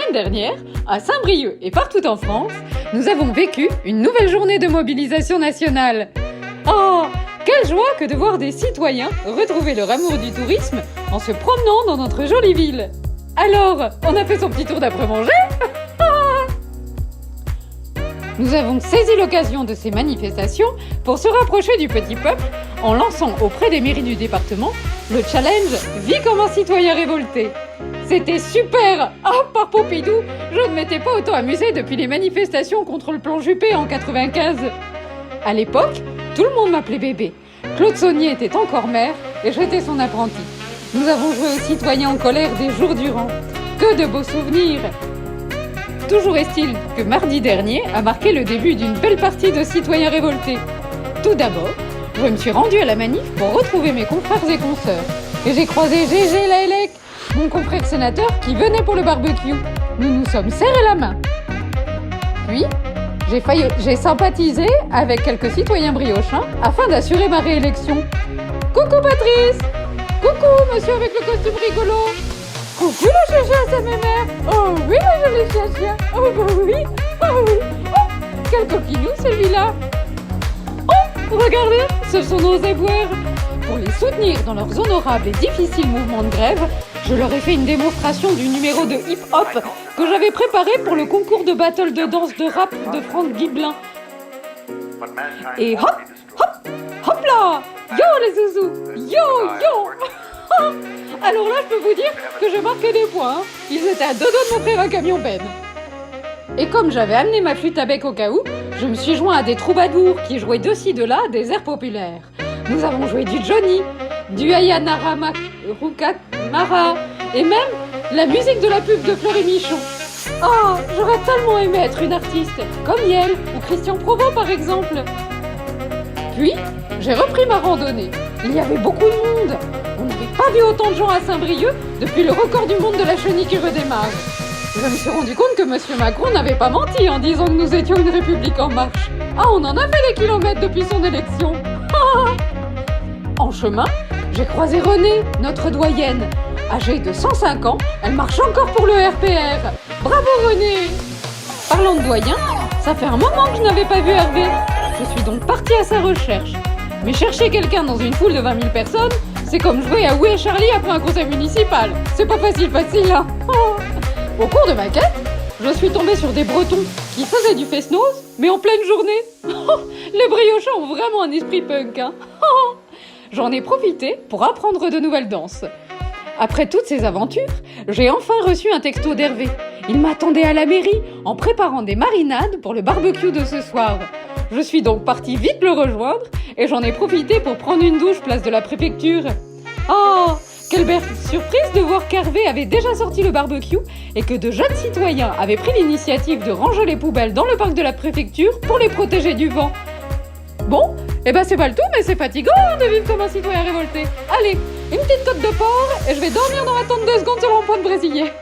semaine dernière, à Saint-Brieuc et partout en France, nous avons vécu une nouvelle journée de mobilisation nationale. Oh, quelle joie que de voir des citoyens retrouver leur amour du tourisme en se promenant dans notre jolie ville. Alors, on a fait son petit tour d'après-manger? Nous avons saisi l'occasion de ces manifestations pour se rapprocher du petit peuple en lançant auprès des mairies du département le challenge « Vis comme un citoyen révolté ». C'était super! Ah, par Pompidou, je ne m'étais pas autant amusée depuis les manifestations contre le plan Juppé en 95. À l'époque, tout le monde m'appelait bébé. Claude Saunier était encore maire et j'étais son apprenti. Nous avons joué aux citoyens en colère des jours durant. Que de beaux souvenirs! Toujours est-il que mardi dernier a marqué le début d'une belle partie de citoyens révoltés. Tout d'abord, je me suis rendue à la manif pour retrouver mes confrères et consoeurs. Et j'ai croisé Gégé Laëlec, mon confrère sénateur qui venait pour le barbecue. Nous nous sommes serrés la main. Puis, j'ai sympathisé avec quelques citoyens briochins afin d'assurer ma réélection. Coucou Patrice! Coucou monsieur avec le costume rigolo! Coucou la chacha, c'est ma mère! Oh oui la jolie chacha! Oh bah oui! Oh oui! Oh, quel coquinou celui-là! Oh, regardez, ce sont nos éboueurs! Pour les soutenir dans leurs honorables et difficiles mouvements de grève, je leur ai fait une démonstration du numéro de hip-hop que j'avais préparé pour le concours de battle de danse de rap de Franck Guiblin. Et hop, hop, hop là! Yo les zouzous! Yo, yo! Alors là, je peux vous dire que j'ai marqué des points. Ils étaient à deux doigts de m'offrir un camion benne. Et comme j'avais amené ma flûte à bec au cas où, je me suis joint à des troubadours qui jouaient de ci, de là des airs populaires. Nous avons joué du Johnny, du Ayana Ruka Mara et même la musique de la pub de Fleury Michon. Oh, j'aurais tellement aimé être une artiste, comme Yel ou Christian Provost par exemple. Puis, j'ai repris ma randonnée. Il y avait beaucoup de monde. On n'avait pas vu autant de gens à Saint-Brieuc depuis le record du monde de la chenille qui redémarre. Je me suis rendu compte que M. Macron n'avait pas menti en disant que nous étions une république en marche. Ah, on en a fait des kilomètres depuis son élection. En chemin, j'ai croisé Renée, notre doyenne. Âgée de 105 ans, elle marche encore pour le RPR. Bravo Renée! Parlant de doyen, ça fait un moment que je n'avais pas vu Hervé. Je suis donc partie à sa recherche. Mais chercher quelqu'un dans une foule de 20 000 personnes, c'est comme jouer à Où est Charlie après un conseil municipal. C'est pas facile, hein. Au cours de ma quête, je suis tombée sur des Bretons qui faisaient du fest-noz, mais en pleine journée. Les briochins ont vraiment un esprit punk, hein. J'en ai profité pour apprendre de nouvelles danses. Après toutes ces aventures, j'ai enfin reçu un texto d'Hervé. Il m'attendait à la mairie en préparant des marinades pour le barbecue de ce soir. Je suis donc partie vite le rejoindre et j'en ai profité pour prendre une douche place de la préfecture. Oh, quelle belle surprise de voir qu'Hervé avait déjà sorti le barbecue et que de jeunes citoyens avaient pris l'initiative de ranger les poubelles dans le parc de la préfecture pour les protéger du vent. Bon, c'est pas le tout, mais c'est fatigant de vivre comme un citoyen révolté. Allez, une petite côte de porc et je vais dormir dans la tente 2 secondes sur mon point de Brésillier.